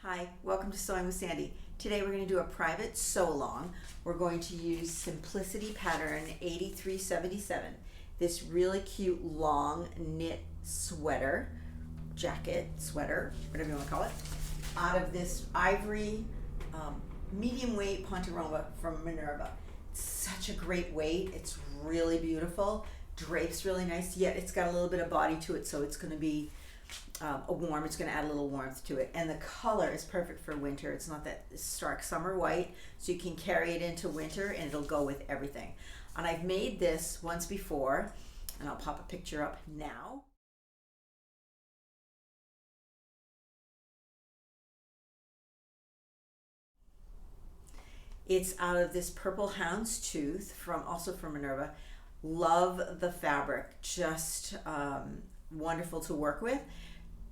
Hi, welcome to Sewing with Sandy. Today we're going to do a private sew along. We're going to use Simplicity Pattern 8377. This really cute long knit sweater, jacket, sweater, whatever you want to call it, out of this ivory medium weight Ponte from Minerva. It's such a great weight. It's really beautiful. Drapes really nice, yet it's got a little bit of body to it, so it's going to be it's going to add a little warmth to it. And the color is perfect for winter. It's not that stark summer white, so you can carry it into winter and it'll go with everything. And I've made this once before, and I'll pop a picture up now. It's out of this purple houndstooth also from Minerva. Love the fabric, just wonderful to work with.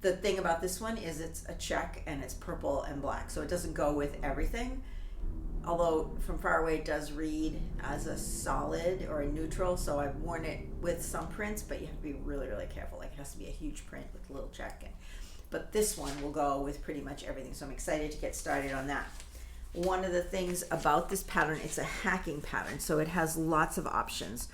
The thing about this one is it's a check and it's purple and black, so it doesn't go with everything. Although from far away it does read as a solid or a neutral, so I've worn it with some prints, but you have to be really, really careful. Like it has to be a huge print with a little check. But this one will go with pretty much everything, so I'm excited to get started on that. One of the things about this pattern, it's a hacking pattern, so it has lots of options.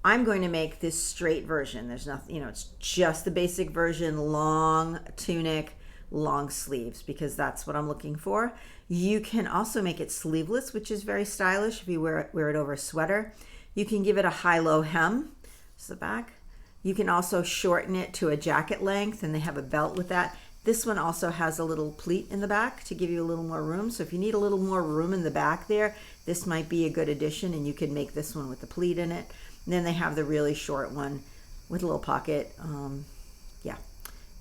I'm going to make this straight version. There's nothing, it's just the basic version, long tunic, long sleeves, because that's what I'm looking for. You can also make it sleeveless, which is very stylish if you wear it over a sweater. You can give it a high-low hem. This is the back. You can also shorten it to a jacket length, and they have a belt with that. This one also has a little pleat in the back to give you a little more room. So if you need a little more room in the back there, this might be a good addition, and you can make this one with the pleat in it. And then they have the really short one with a little pocket. Yeah,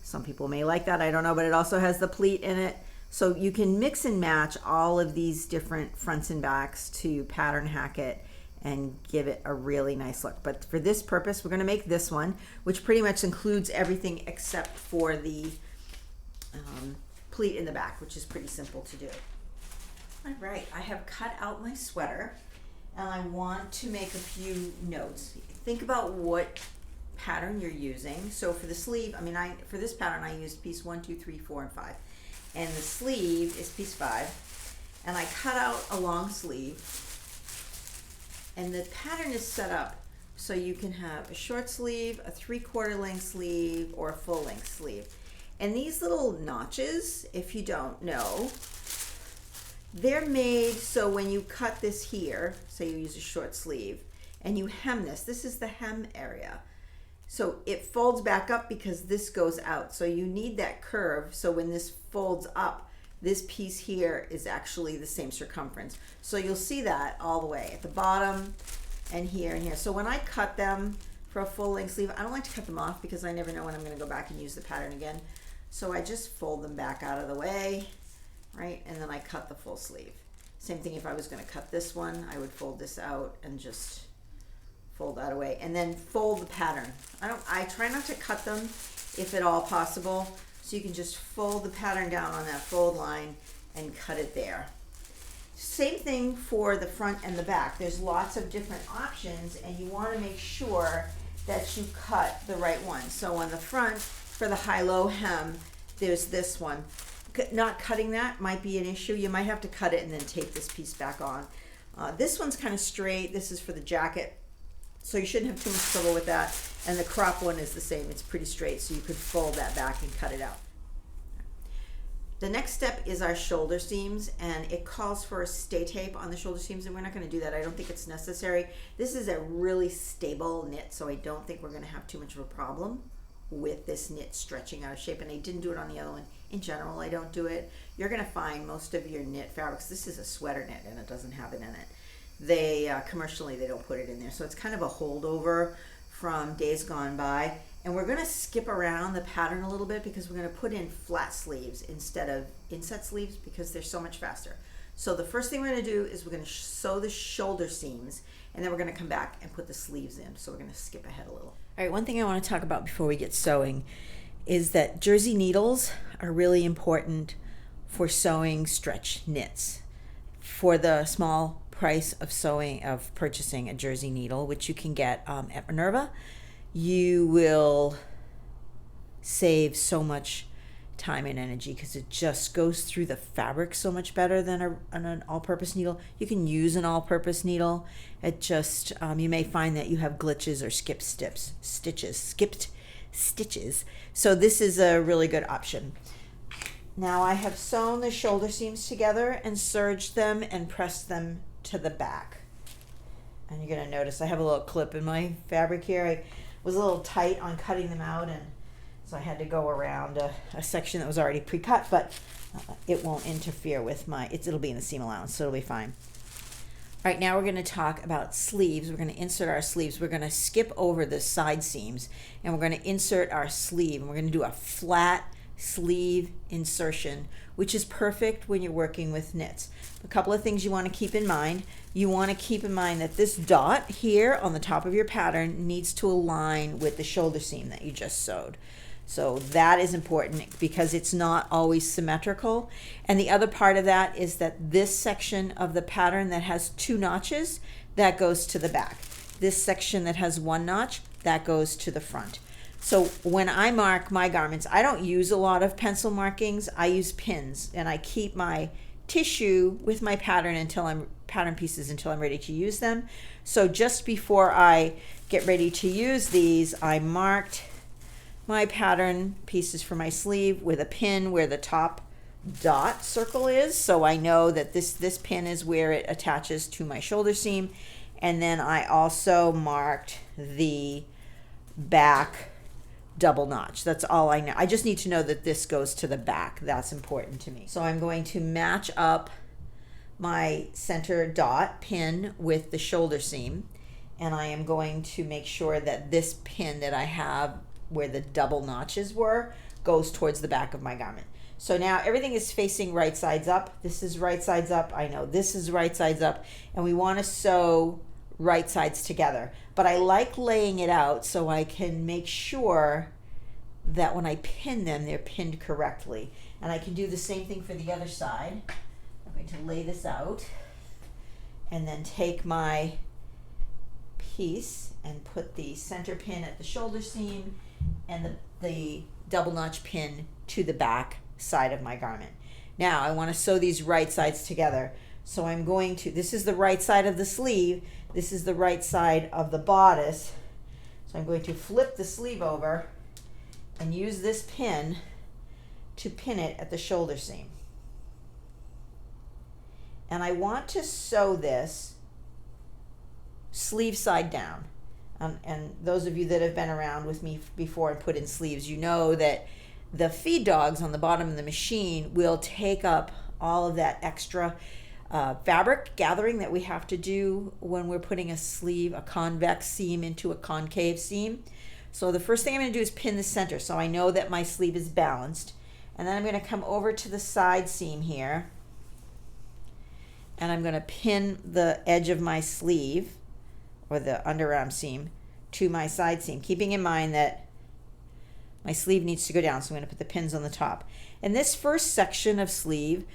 some people may like that, I don't know, but it also has the pleat in it. So you can mix and match all of these different fronts and backs to pattern hack it and give it a really nice look. But for this purpose, we're gonna make this one, which pretty much includes everything except for the pleat in the back, which is pretty simple to do. All right, I have cut out my sweater, and I want to make a few notes. Think about what pattern you're using. So for the sleeve, for this pattern I used piece 1, 2, 3, 4, and 5. And the sleeve is piece 5. And I cut out a long sleeve. And the pattern is set up so you can have a short sleeve, a 3/4 length sleeve, or a full length sleeve. And these little notches, if you don't know, they're made so when you cut this here, say you use a short sleeve, and you hem this is the hem area. So it folds back up because this goes out. So you need that curve, so when this folds up, this piece here is actually the same circumference. So you'll see that all the way at the bottom and here and here. So when I cut them for a full length sleeve, I don't like to cut them off because I never know when I'm gonna go back and use the pattern again. So I just fold them back out of the way. Right, and then I cut the full sleeve. Same thing if I was going to cut this one, I would fold this out and just fold that away, and then fold the pattern. I try not to cut them if at all possible, so you can just fold the pattern down on that fold line and cut it there. Same thing for the front and the back. There's lots of different options, and you want to make sure that you cut the right one. So on the front, for the high-low hem, there's this one. Not cutting that might be an issue. You might have to cut it and then tape this piece back on. This one's kind of straight. This is for the jacket, so you shouldn't have too much trouble with that. And the crop one is the same. It's pretty straight, so you could fold that back and cut it out. The next step is our shoulder seams, and it calls for a stay tape on the shoulder seams, and we're not going to do that. I don't think it's necessary. This is a really stable knit, so I don't think we're going to have too much of a problem with this knit stretching out of shape, and I didn't do it on the other one. In general, I don't do it. You're going to find most of your knit fabrics, this is a sweater knit and it doesn't have it in it. They commercially, they don't put it in there, so it's kind of a holdover from days gone by. And we're going to skip around the pattern a little bit because we're going to put in flat sleeves instead of inset sleeves because they're so much faster. So the first thing we're going to do is we're going to sew the shoulder seams, and then we're going to come back and put the sleeves in. So we're going to skip ahead a little. All right, one thing I want to talk about before we get sewing is that jersey needles are really important for sewing stretch knits. For the small price of purchasing a jersey needle, which you can get at Minerva, you will save so much time and energy because it just goes through the fabric so much better than an all-purpose needle. You can use an all-purpose needle. It just, you may find that you have glitches or skipped stitches. So this is a really good option. Now I have sewn the shoulder seams together and serged them and pressed them to the back. And you're going to notice I have a little clip in my fabric here. I was a little tight on cutting them out, and so I had to go around a section that was already pre-cut, but it won't interfere with it'll be in the seam allowance, so it'll be fine. All right, now we're going to talk about sleeves. We're going to insert our sleeves. We're going to skip over the side seams, and we're going to insert our sleeve, and we're going to do a flat sleeve insertion, which is perfect when you're working with knits. A couple of things you want to keep in mind. You want to keep in mind that this dot here on the top of your pattern needs to align with the shoulder seam that you just sewed. So that is important because it's not always symmetrical. And the other part of that is that this section of the pattern that has 2 notches, that goes to the back. This section that has 1 notch, that goes to the front. So when I mark my garments, I don't use a lot of pencil markings. I use pins, and I keep my tissue with my pattern pieces until I'm ready to use them. So just before I get ready to use these, I marked my pattern pieces for my sleeve with a pin where the top dot circle is, so I know that this pin is where it attaches to my shoulder seam. And then I also marked the back double notch. That's all I know. I just need to know that this goes to the back. That's important to me. So I'm going to match up my center dot pin with the shoulder seam, and I am going to make sure that this pin that I have where the double notches were goes towards the back of my garment. So now everything is facing right sides up. This is right sides up. I know this is right sides up, and we want to sew right sides together. But I like laying it out so I can make sure that when I pin them, they're pinned correctly. And I can do the same thing for the other side. I'm going to lay this out and then take my piece and put the center pin at the shoulder seam and the double notch pin to the back side of my garment. Now I want to sew these right sides together. So I'm going to, this is the right side of the sleeve, this is the right side of the bodice. So I'm going to flip the sleeve over and use this pin to pin it at the shoulder seam. And I want to sew this sleeve side down. And those of you that have been around with me before and put in sleeves, you know that the feed dogs on the bottom of the machine will take up all of that extra fabric gathering that we have to do when we're putting a sleeve, a convex seam into a concave seam. So the first thing I'm going to do is pin the center so I know that my sleeve is balanced. And then I'm going to come over to the side seam here, and I'm going to pin the edge of my sleeve or the underarm seam to my side seam, keeping in mind that my sleeve needs to go down, so I'm going to put the pins on the top. And this first section of sleeve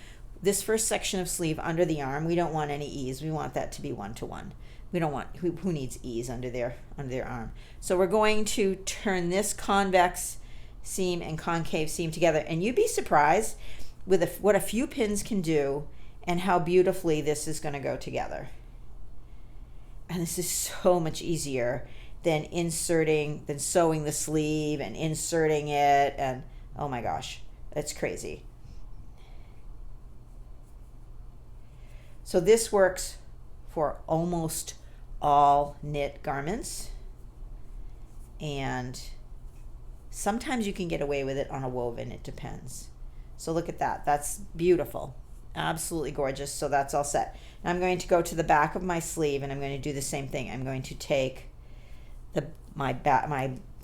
under the arm, we don't want any ease. We want that to be 1-to-1. We don't want, who needs ease under their arm? So we're going to turn this convex seam and concave seam together, and you'd be surprised with what a few pins can do and how beautifully this is going to go together. And this is so much easier than sewing the sleeve and inserting it, and oh my gosh, that's crazy. So this works for almost all knit garments, and sometimes you can get away with it on a woven, it depends. So look at that, that's beautiful, absolutely gorgeous. So that's all set. Now I'm going to go to the back of my sleeve, and I'm going to do the same thing. I'm going to take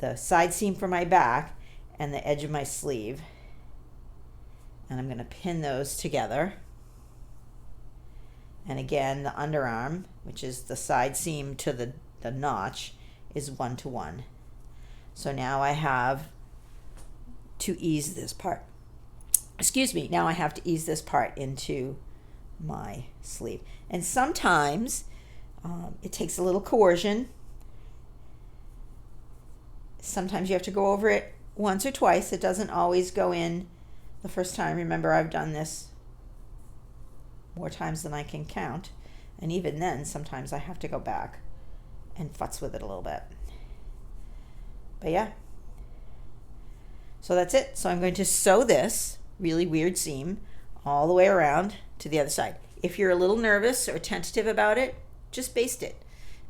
the side seam for my back and the edge of my sleeve, and I'm going to pin those together. And again, the underarm, which is the side seam to the notch, is 1-to-1. So now I have to ease this part. Now I have to ease this part into my sleeve. And sometimes it takes a little coercion. Sometimes you have to go over it once or twice. It doesn't always go in the first time. Remember, I've done this more times than I can count. And even then, sometimes I have to go back and futz with it a little bit. But yeah. So that's it. So I'm going to sew this really weird seam all the way around to the other side. If you're a little nervous or tentative about it, just baste it.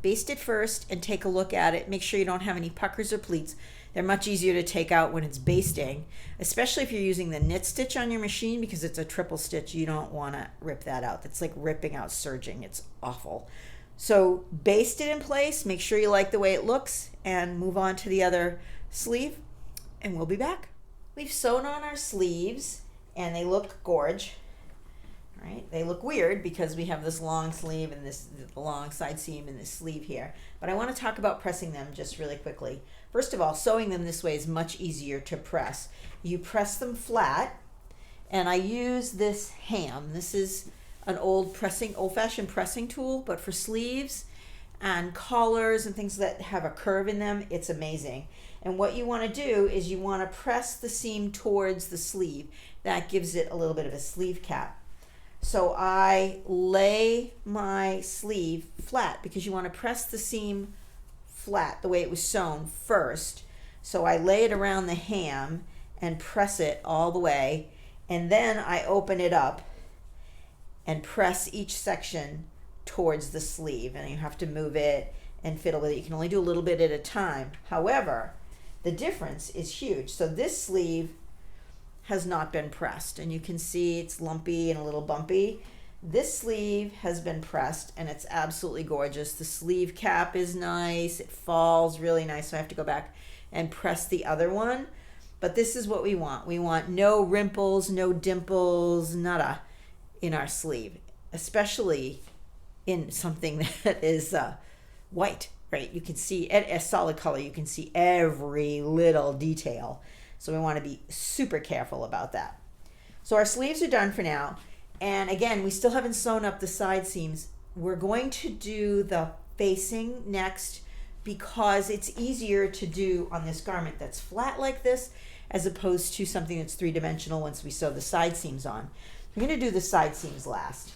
Baste it first and take a look at it. Make sure you don't have any puckers or pleats. They're much easier to take out when it's basting, especially if you're using the knit stitch on your machine, because it's a triple stitch. You don't want to rip that out. That's like ripping out serging. It's awful. So baste it in place. Make sure you like the way it looks and move on to the other sleeve, and we'll be back. We've sewn on our sleeves and they look gorge. Right? They look weird because we have this long sleeve and this long side seam in this sleeve here. But I want to talk about pressing them just really quickly. First of all, sewing them this way is much easier to press. You press them flat, and I use this ham. This is an old-fashioned pressing tool, but for sleeves and collars and things that have a curve in them, it's amazing. And what you want to do is you want to press the seam towards the sleeve. That gives it a little bit of a sleeve cap. So I lay my sleeve flat because you want to press the seam flat the way it was sewn first. So I lay it around the ham and press it all the way, and then I open it up and press each section towards the sleeve, and you have to move it and fiddle with it. You can only do a little bit at a time. However, the difference is huge. So this sleeve has not been pressed, and you can see it's lumpy and a little bumpy. This sleeve has been pressed and it's absolutely gorgeous. The sleeve cap is nice, it falls really nice, so I have to go back and press the other one. But this is what we want. We want no rimples, no dimples, nada in our sleeve, especially in something that is white, right? You can see a solid color, you can see every little detail. So we want to be super careful about that. So our sleeves are done for now. And again, we still haven't sewn up the side seams. We're going to do the facing next because it's easier to do on this garment that's flat like this as opposed to something that's three-dimensional once we sew the side seams on. We're going to do the side seams last.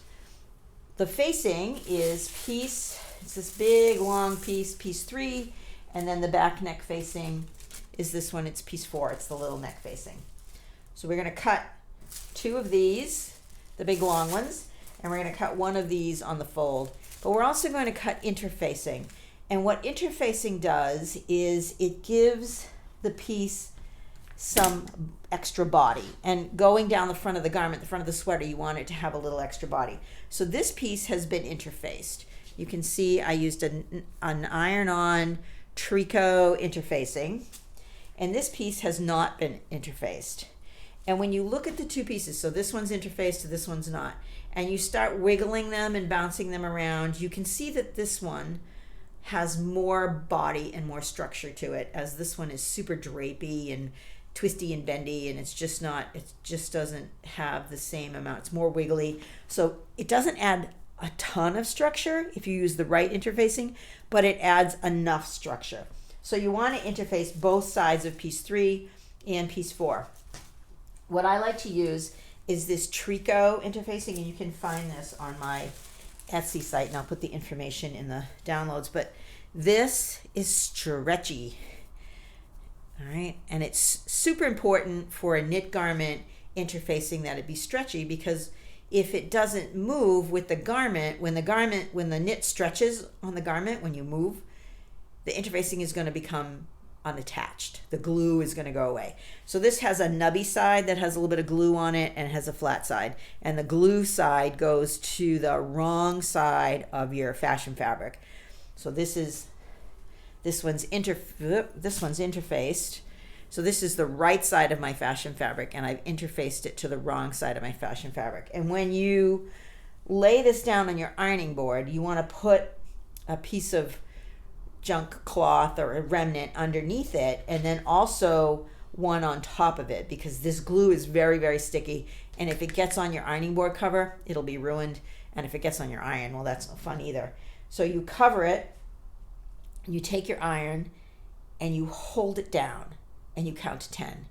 The facing is it's this big long piece 3, and then the back neck facing is this one, it's piece 4, it's the little neck facing. So we're going to cut 2 of these, the big long ones, and we're going to cut 1 of these on the fold. But we're also going to cut interfacing. And what interfacing does is it gives the piece some extra body. And going down the front of the garment, the front of the sweater, you want it to have a little extra body. So this piece has been interfaced. You can see I used an iron-on tricot interfacing. And this piece has not been interfaced. And when you look at the 2 pieces, so this one's interfaced and this one's not, and you start wiggling them and bouncing them around, you can see that this one has more body and more structure to it, as this one is super drapey and twisty and bendy, and it just doesn't have the same amount. It's more wiggly. So it doesn't add a ton of structure if you use the right interfacing, but it adds enough structure. So you want to interface both sides of piece 3 and piece 4. What I like to use is this tricot interfacing, and you can find this on my Etsy site, and I'll put the information in the downloads. But this is stretchy, all right? And it's super important for a knit garment interfacing that it be stretchy, because if it doesn't move with the garment, when the knit stretches on the garment, when you move, the interfacing is going to become unattached. The glue is going to go away. So this has a nubby side that has a little bit of glue on it, and it has a flat side. And the glue side goes to the wrong side of your fashion fabric. So this one's interfaced. So this is the right side of my fashion fabric, and I've interfaced it to the wrong side of my fashion fabric. And when you lay this down on your ironing board, you want to put a piece of junk cloth or a remnant underneath it, and then also one on top of it, because this glue is very, very sticky, and if it gets on your ironing board cover, it'll be ruined. And if it gets on your iron, well, that's no fun either. So you cover it, you take your iron and you hold it down and you count to 10,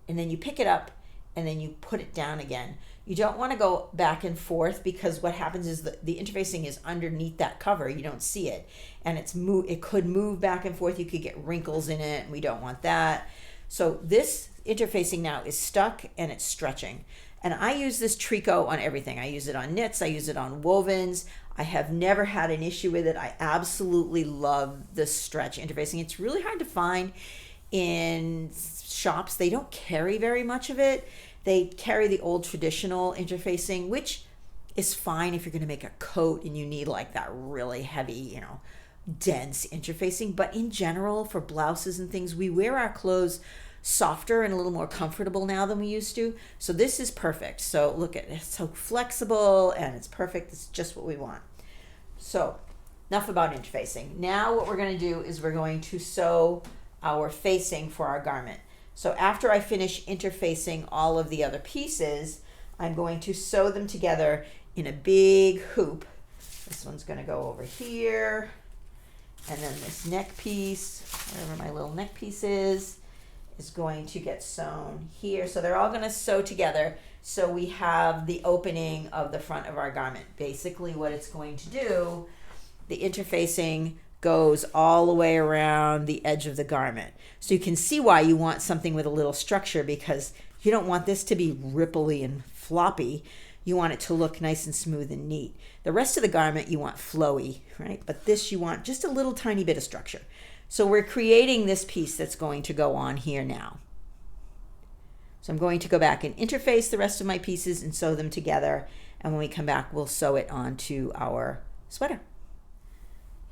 and then you pick it up and then you put it down again. You don't want to go back and forth, because what happens is the interfacing is underneath that cover. You don't see it, and it could move back and forth. You could get wrinkles in it, and we don't want that. So this interfacing now is stuck and it's stretching. And I use this tricot on everything. I use it on knits. I use it on wovens. I have never had an issue with it. I absolutely love the stretch interfacing. It's really hard to find in shops. They don't carry very much of it. They carry the old traditional interfacing, which is fine if you're going to make a coat and you need like that really heavy, dense interfacing. But in general, for blouses and things, we wear our clothes softer and a little more comfortable now than we used to. So this is perfect. So look at it. It's so flexible and it's perfect. It's just what we want. So enough about interfacing. Now what we're going to do is we're going to sew our facing for our garment. So after I finish interfacing all of the other pieces, I'm going to sew them together in a big hoop. This one's going to go over here, and then this neck piece, wherever my little neck piece is going to get sewn here. So they're all going to sew together, so we have the opening of the front of our garment. Basically what it's going to do, the interfacing goes all the way around the edge of the garment. So you can see why you want something with a little structure, because you don't want this to be ripply and floppy. You want it to look nice and smooth and neat. The rest of the garment you want flowy, right? But this you want just a little tiny bit of structure. So we're creating this piece that's going to go on here now. So I'm going to go back and interface the rest of my pieces and sew them together. And when we come back, we'll sew it onto our sweater.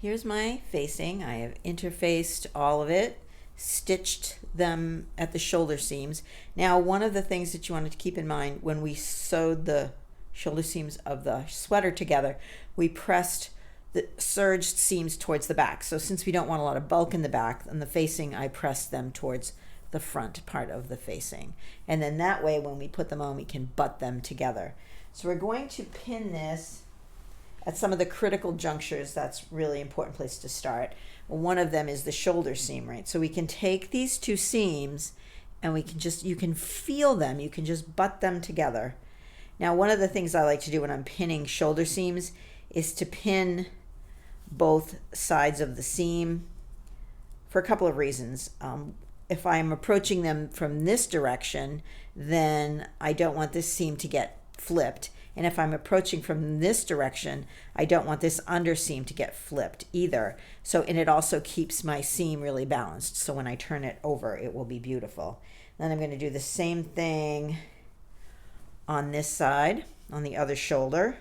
Here's my facing. I have interfaced all of it, stitched them at the shoulder seams. Now, one of the things that you wanted to keep in mind when we sewed the shoulder seams of the sweater together, we pressed the serged seams towards the back. So since we don't want a lot of bulk in the back, and the facing, I pressed them towards the front part of the facing. And then that way, when we put them on, we can butt them together. So we're going to pin this at some of the critical junctures. That's really important place to start. One of them is the shoulder seam, right? So we can take these two seams and we can you can feel them. You can just butt them together. Now, one of the things I like to do when I'm pinning shoulder seams is to pin both sides of the seam for a couple of reasons. If I'm approaching them from this direction, then I don't want this seam to get flipped. And if I'm approaching from this direction, I don't want this underseam to get flipped either. So, and it also keeps my seam really balanced. So when I turn it over, it will be beautiful. Then I'm going to do the same thing on this side, on the other shoulder.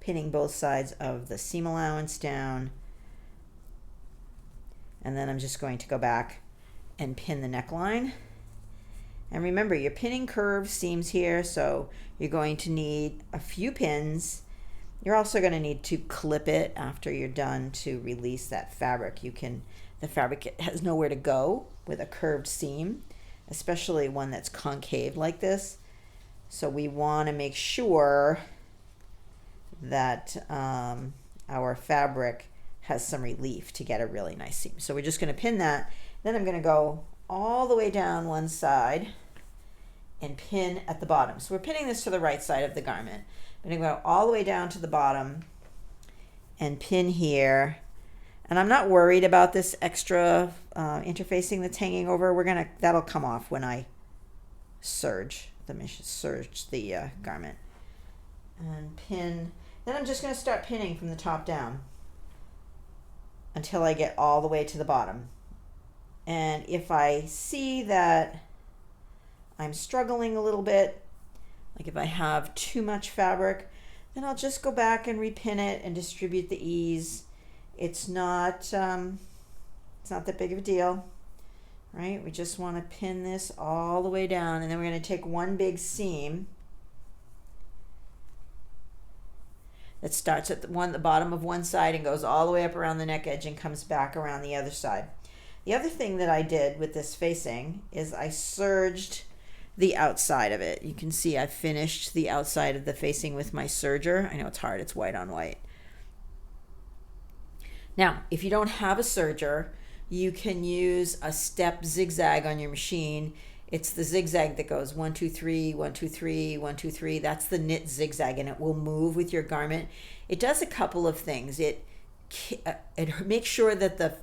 Pinning both sides of the seam allowance down. And then I'm just going to go back and pin the neckline. And remember, you're pinning curved seams here, so you're going to need a few pins. You're also going to need to clip it after you're done to release that fabric. The fabric has nowhere to go with a curved seam, especially one that's concave like this. So we want to make sure that our fabric has some relief to get a really nice seam. So we're just going to pin that. Then I'm going to go all the way down one side and pin at the bottom. So we're pinning this to the right side of the garment. I'm going to go all the way down to the bottom and pin here. And I'm not worried about this extra interfacing that's hanging over. That'll come off when I serge the garment. And pin. Then I'm just going to start pinning from the top down until I get all the way to the bottom. And if I see that I'm struggling a little bit, like if I have too much fabric, then I'll just go back and repin it and distribute the ease. It's not that big of a deal, right? We just want to pin this all the way down, and then we're going to take one big seam that starts at the bottom of one side and goes all the way up around the neck edge and comes back around the other side. The other thing that I did with this facing is I serged the outside of it. You can see I finished the outside of the facing with my serger. I know it's hard, it's white on white. Now, if you don't have a serger, you can use a step zigzag on your machine. It's the zigzag that goes 1, 2, 3, 1, 2, 3, 1, 2, 3. That's the knit zigzag, and it will move with your garment. It does a couple of things. It makes sure that the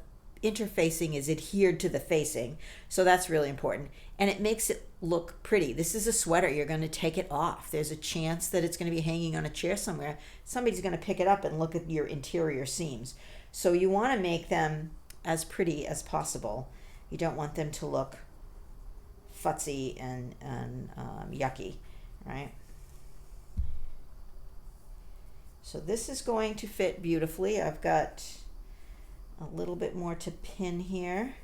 interfacing is adhered to the facing, so that's really important, and it makes it look pretty. This is a sweater. You're going to take it off. There's a chance that it's going to be hanging on a chair somewhere. Somebody's going to pick it up and look at your interior seams. So you want to make them as pretty as possible. You don't want them to look futzy and yucky, right? So this is going to fit beautifully. I've got a little bit more to pin here.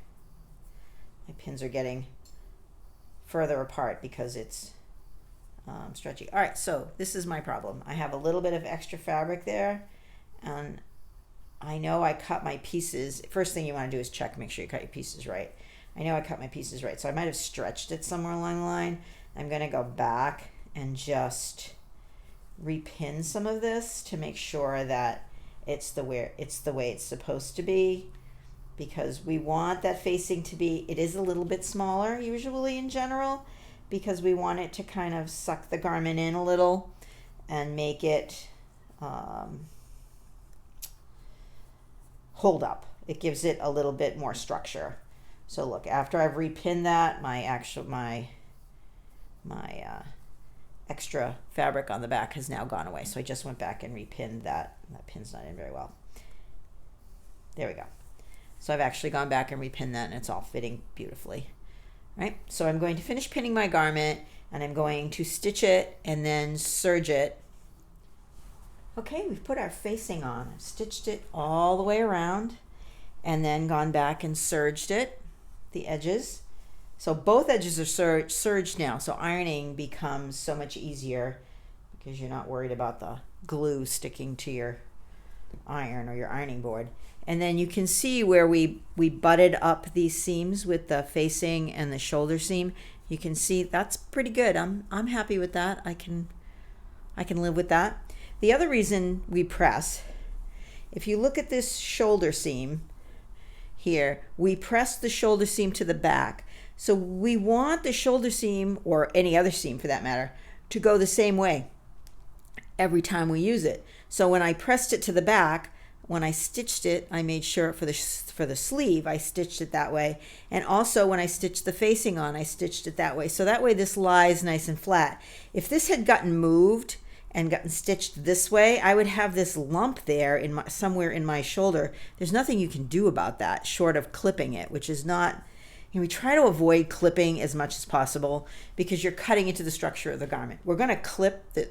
My pins are getting further apart because it's stretchy. All right, so this is my problem. I have a little bit of extra fabric there, and I know I cut my pieces. First thing you want to do is check, make sure you cut your pieces right. I know I cut my pieces right, so I might have stretched it somewhere along the line. I'm going to go back and just repin some of this to make sure that it's the way it's supposed to be, because we want that facing to be, it is a little bit smaller usually in general, because we want it to kind of suck the garment in a little and make it hold up. It gives it a little bit more structure. So look, after I've repinned that, my extra fabric on the back has now gone away. So I just went back and repinned that. That pin's not in very well. There we go. So I've actually gone back and repinned that, and it's all fitting beautifully. Right? So I'm going to finish pinning my garment, and I'm going to stitch it and then serge it. Okay, we've put our facing on. I've stitched it all the way around and then gone back and serged it, the edges. So both edges are serged now, so ironing becomes so much easier because you're not worried about the glue sticking to your iron or your ironing board. And then you can see where we butted up these seams with the facing and the shoulder seam. You can see that's pretty good. I'm happy with that. I can live with that. The other reason we press, if you look at this shoulder seam here, we press the shoulder seam to the back. So we want the shoulder seam, or any other seam for that matter, to go the same way every time we use it. So when I pressed it to the back, when I stitched it, I made sure for the sleeve, I stitched it that way. And also when I stitched the facing on, I stitched it that way. So that way this lies nice and flat. If this had gotten moved and gotten stitched this way, I would have this lump there somewhere in my shoulder. There's nothing you can do about that short of clipping it, which is not, we try to avoid clipping as much as possible because you're cutting into the structure of the garment. We're going to clip the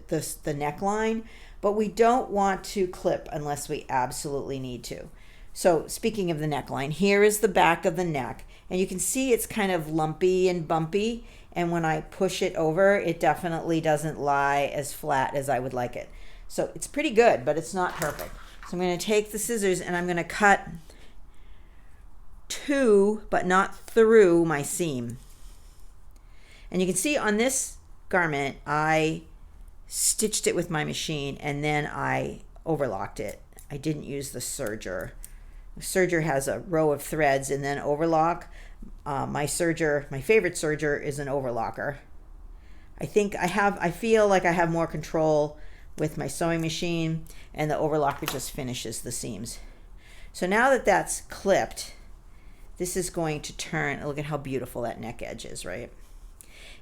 neckline, but we don't want to clip unless we absolutely need to. So speaking of the neckline, here is the back of the neck, and you can see it's kind of lumpy and bumpy, and when I push it over, it definitely doesn't lie as flat as I would like it. So it's pretty good, but it's not perfect. So I'm going to take the scissors and I'm going to cut to, but not through, my seam. And you can see on this garment, I stitched it with my machine and then I overlocked it. I didn't use the serger. The serger has a row of threads and then overlock. My favorite serger is an overlocker. I feel like I have more control with my sewing machine, and the overlocker just finishes the seams. So now that that's clipped, this is going to turn. Look at how beautiful that neck edge is, right?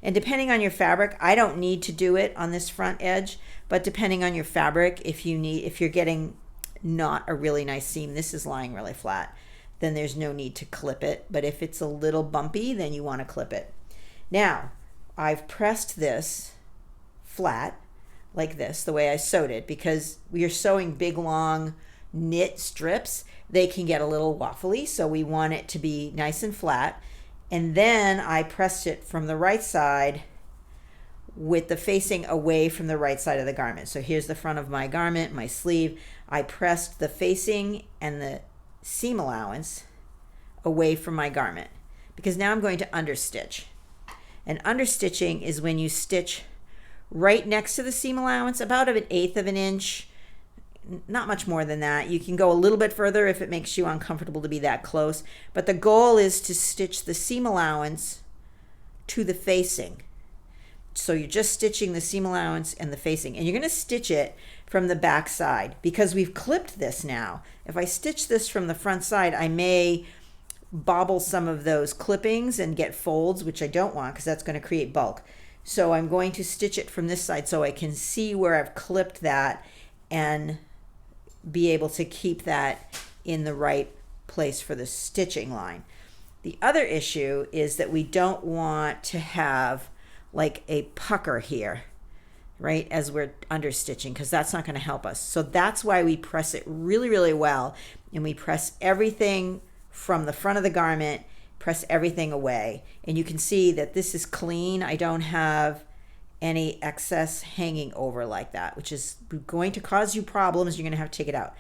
And depending on your fabric, I don't need to do it on this front edge, but depending on your fabric, if you're getting not a really nice seam, this is lying really flat, then there's no need to clip it. But if it's a little bumpy, then you want to clip it. Now, I've pressed this flat like this, the way I sewed it, because we are sewing big, long knit strips. They can get a little waffly, so we want it to be nice and flat. And then I pressed it from the right side with the facing away from the right side of the garment. So here's the front of my garment, my sleeve. I pressed the facing and the seam allowance away from my garment because now I'm going to understitch. And understitching is when you stitch right next to the seam allowance, about 1/8 of an inch, not much more than that. You can go a little bit further if it makes you uncomfortable to be that close, but the goal is to stitch the seam allowance to the facing. So you're just stitching the seam allowance and the facing, and you're going to stitch it from the back side because we've clipped this now. If I stitch this from the front side, I may bobble some of those clippings and get folds, which I don't want because that's going to create bulk. So I'm going to stitch it from this side so I can see where I've clipped that and be able to keep that in the right place for the stitching line. The other issue is that we don't want to have like a pucker here, right, as we're understitching, because that's not going to help us. So that's why we press it really, really well, and we press everything from the front of the garment, press everything away. And you can see that this is clean. I don't have any excess hanging over like that, which is going to cause you problems. You're going to have to take it out.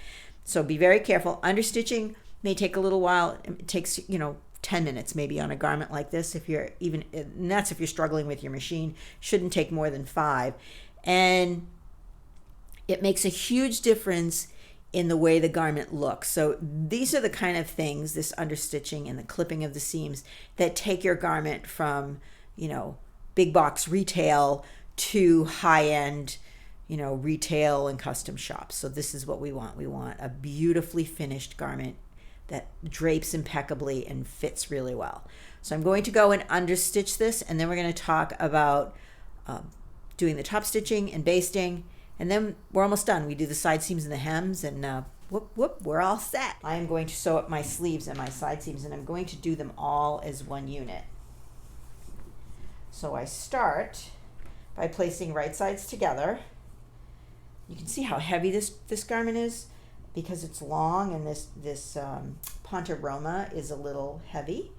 So be very careful. Understitching may take a little while. It takes, 10 minutes maybe on a garment like this, and that's if you're struggling with your machine. Shouldn't take more than 5. And it makes a huge difference in the way the garment looks. So these are the kind of things, this understitching and the clipping of the seams, that take your garment from, big box retail to high-end, retail and custom shops. So this is what we want. We want a beautifully finished garment that drapes impeccably and fits really well. So I'm going to go and understitch this, and then we're going to talk about doing the top stitching and basting, and then we're almost done. We do the side seams and the hems, and we're all set. I am going to sew up my sleeves and my side seams, and I'm going to do them all as one unit. So I start by placing right sides together. You can see how heavy this garment is because it's long, and this Ponte Roma is a little heavy,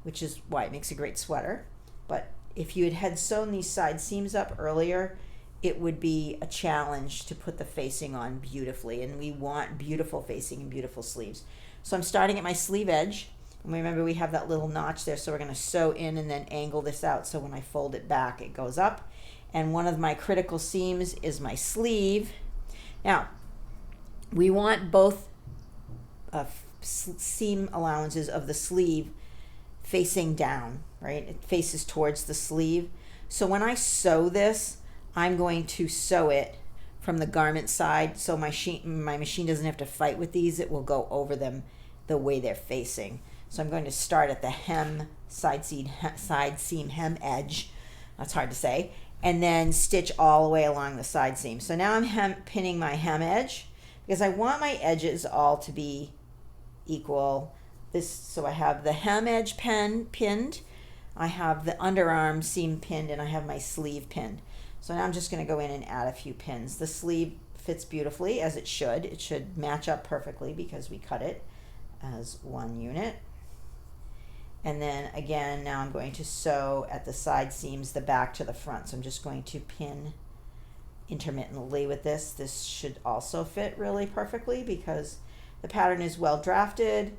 which is why it makes a great sweater. But if you had sewn these side seams up earlier, it would be a challenge to put the facing on beautifully, and we want beautiful facing and beautiful sleeves. So I'm starting at my sleeve edge, and remember we have that little notch there, so we're going to sew in and then angle this out so when I fold it back it goes up. And one of my critical seams is my sleeve. Now we want both seam allowances of the sleeve facing down, right? It faces towards the sleeve. So when I sew this, I'm going to sew it from the garment side so my machine doesn't have to fight with these. It will go over them the way they're facing. So I'm going to start at the hem, side seam hem edge. That's hard to say. And then stitch all the way along the side seam. So now I'm pinning my hem edge because I want my edges all to be equal. So I have the hem edge pinned, I have the underarm seam pinned, and I have my sleeve pinned. So now I'm just going to go in and add a few pins. The sleeve fits beautifully, as it should. It should match up perfectly because we cut it as one unit. And then again, now I'm going to sew at the side seams the back to the front. So I'm just going to pin intermittently with this. This should also fit really perfectly because the pattern is well drafted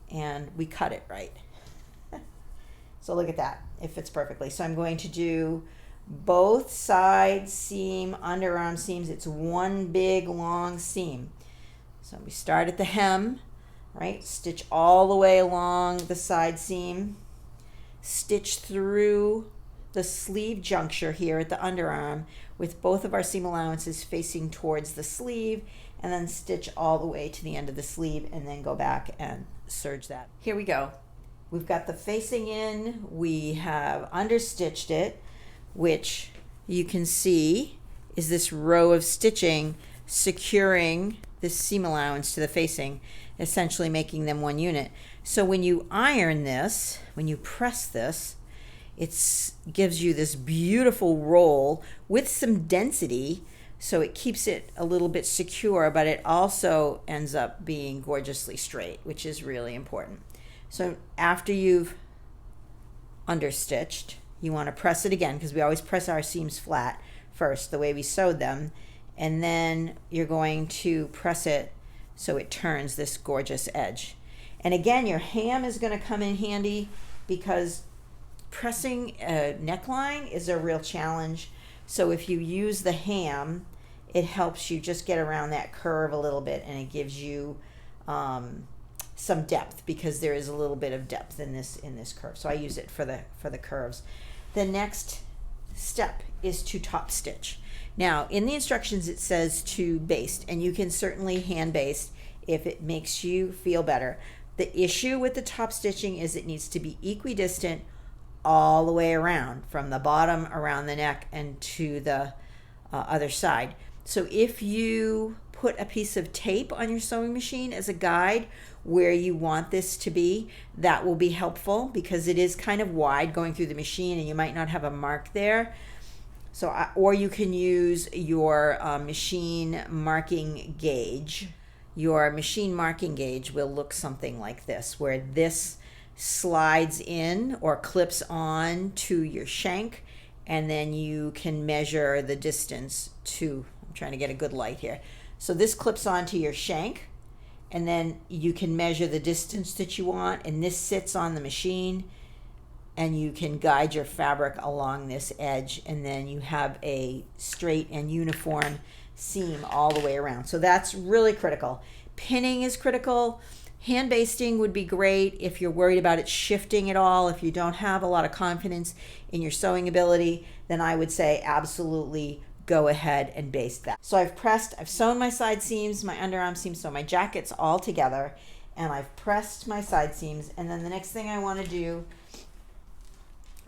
and we cut it right. So look at that, it fits perfectly. So I'm going to do both side seam, underarm seams. It's one big long seam. So we start at the hem, right? Stitch all the way along the side seam, stitch through the sleeve juncture here at the underarm with both of our seam allowances facing towards the sleeve, and then stitch all the way to the end of the sleeve and then go back and serge that. Here we go. We've got the facing in, we have understitched it, which you can see is this row of stitching securing this seam allowance to the facing, essentially making them one unit. So when you iron this, when you press this, it gives you this beautiful roll with some density, so it keeps it a little bit secure, but it also ends up being gorgeously straight, which is really important. So after you've understitched, you want to press it again, because we always press our seams flat first, the way we sewed them, and then you're going to press it so it turns this gorgeous edge. And again, your ham is going to come in handy because pressing a neckline is a real challenge. So if you use the ham, it helps you just get around that curve a little bit, and it gives you some depth, because there is a little bit of depth in this curve. So I use it for the curves. The next step is to top stitch. Now in the instructions it says to baste, and you can certainly hand baste if it makes you feel better. The issue with the top stitching is it needs to be equidistant all the way around, from the bottom around the neck and to the other side. So if you put a piece of tape on your sewing machine as a guide where you want this to be, that will be helpful, because it is kind of wide going through the machine and you might not have a mark there. So, or you can use your machine marking gauge. Your machine marking gauge will look something like this, where this slides in or clips on to your shank, and then you can measure the distance to, I'm trying to get a good light here. So this clips onto your shank, and then you can measure the distance that you want, and this sits on the machine, and you can guide your fabric along this edge, and then you have a straight and uniform seam all the way around. So that's really critical. Pinning is critical. Hand basting would be great if you're worried about it shifting at all. If you don't have a lot of confidence in your sewing ability, then I would say absolutely go ahead and baste that. So I've sewn my side seams, my underarm seams, so my jacket's all together, and I've pressed my side seams. And then the next thing I want to do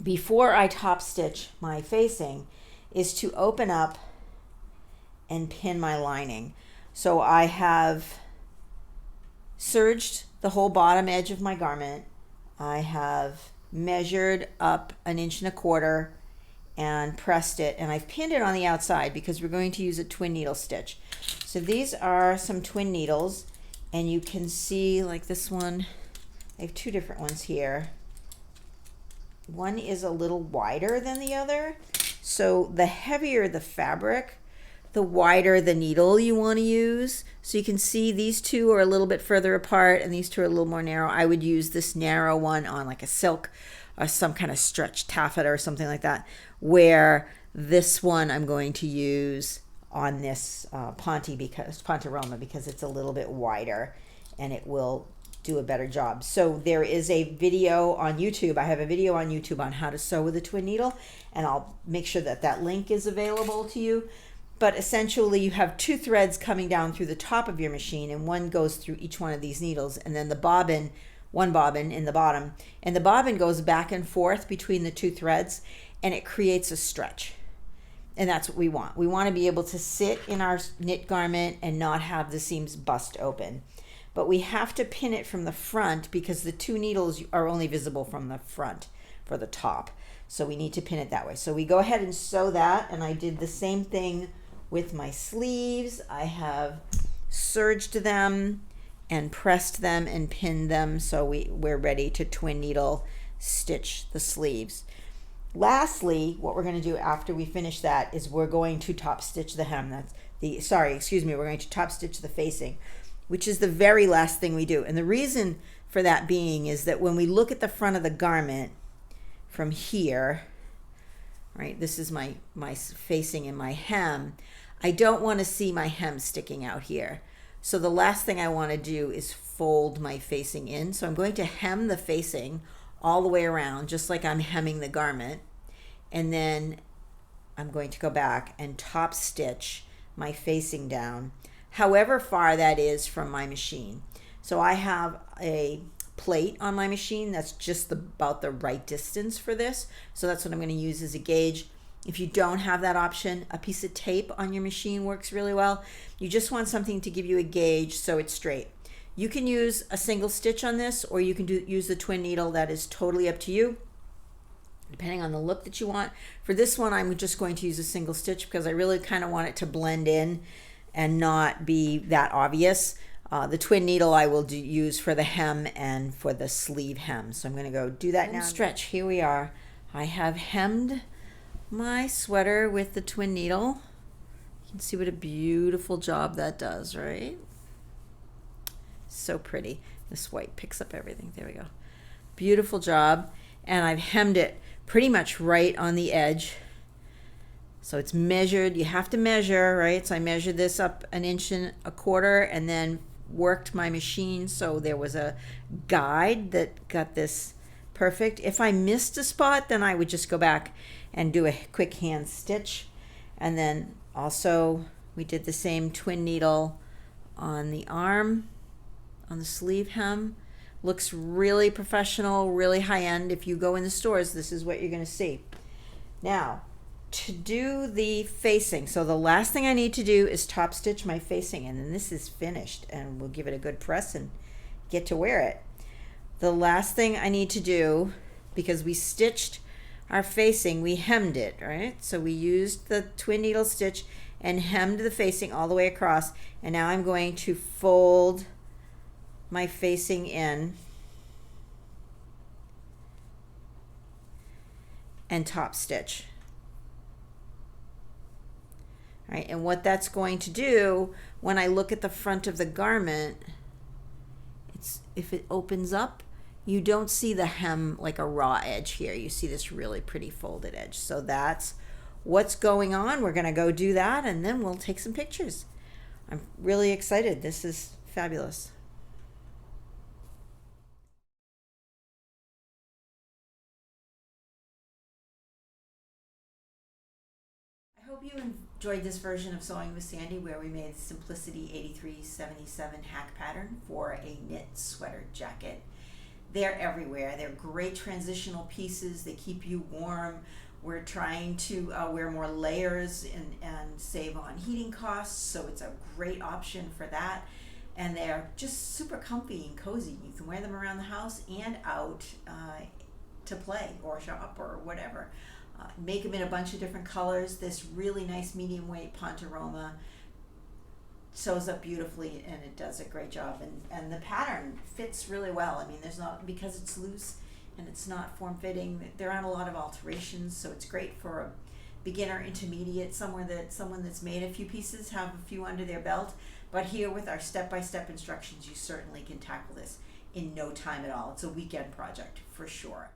before I top stitch my facing is to open up and pin my lining. So I have serged the whole bottom edge of my garment. I have measured up 1.25 inches and pressed it, and I've pinned it on the outside because we're going to use a twin needle stitch. So these are some twin needles, and you can see, like this one, I have two different ones here. One is a little wider than the other, so the heavier the fabric, the wider the needle you want to use. So you can see these two are a little bit further apart and these two are a little more narrow. I would use this narrow one on like a silk or some kind of stretch taffeta or something like that, where this one I'm going to use on this Ponte-Roma because it's a little bit wider and it will do a better job. So there is a video on YouTube. I have a video on YouTube on how to sew with a twin needle, and I'll make sure that that link is available to you. But essentially you have two threads coming down through the top of your machine, and one goes through each one of these needles, and then the bobbin, one bobbin in the bottom, and the bobbin goes back and forth between the two threads, and it creates a stretch. And that's what we want. We want to be able to sit in our knit garment and not have the seams bust open. But we have to pin it from the front because the two needles are only visible from the front for the top. So we need to pin it that way. So we go ahead and sew that, and I did the same thing with my sleeves. I have serged them and pressed them and pinned them, so we're ready to twin needle stitch the sleeves. Lastly, what we're going to do after we finish that is we're going to top stitch the hem. We're going to top stitch the facing, which is the very last thing we do. And the reason for that being is that when we look at the front of the garment from here, right, this is my facing and my hem, I don't want to see my hem sticking out here. So the last thing I want to do is fold my facing in. So I'm going to hem the facing all the way around, just like I'm hemming the garment. And then I'm going to go back and top stitch my facing down, however far that is from my machine. So I have a plate on my machine that's just about the right distance for this. So that's what I'm going to use as a gauge. If you don't have that option, a piece of tape on your machine works really well. You just want something to give you a gauge so it's straight. You can use a single stitch on this, or you can use the twin needle. That is totally up to you, depending on the look that you want. For this one, I'm just going to use a single stitch because I really kind of want it to blend in and not be that obvious. The twin needle I will use for the hem and for the sleeve hem. So I'm going to go do that now. Stretch. Here we are. I have hemmed my sweater with the twin needle. You can see what a beautiful job that does, right? So pretty. This white picks up everything. There we go. Beautiful job. And I've hemmed it pretty much right on the edge So it's measured, you have to measure, right? So I measured this up 1.25 inches and then worked my machine so there was a guide that got this perfect. If I missed a spot, then I would just go back and do a quick hand stitch. And then also we did the same twin needle on the arm, on the sleeve hem. Looks really professional, really high end. If you go in the stores, this is what you're going to see. Now, to do the facing, so the last thing I need to do is top stitch my facing, and then this is finished, and we'll give it a good press and get to wear it. The last thing I need to do, because we stitched our facing, we hemmed it, right? So we used the twin needle stitch and hemmed the facing all the way across, and now I'm going to fold my facing in and top stitch. All right, and what that's going to do when I look at the front of the garment, if it opens up, you don't see the hem like a raw edge here. You see this really pretty folded edge. So that's what's going on. We're going to go do that, and then we'll take some pictures. I'm really excited. This is fabulous. I hope you enjoyed this version of Sewing with Sandy where we made Simplicity 8377 hack pattern for a knit sweater jacket. They're everywhere. They're great transitional pieces. They keep you warm. We're trying to wear more layers and save on heating costs, so it's a great option for that. And they're just super comfy and cozy. You can wear them around the house and out to play or shop or whatever. Make them in a bunch of different colors. This really nice medium weight Pontoroma sews up beautifully, and it does a great job, and the pattern fits really well. I mean, there's not, because it's loose and it's not form-fitting, there aren't a lot of alterations, so it's great for a beginner, intermediate, someone that's made a few pieces, have a few under their belt. But here with our step-by-step instructions, you certainly can tackle this in no time at all. It's a weekend project for sure.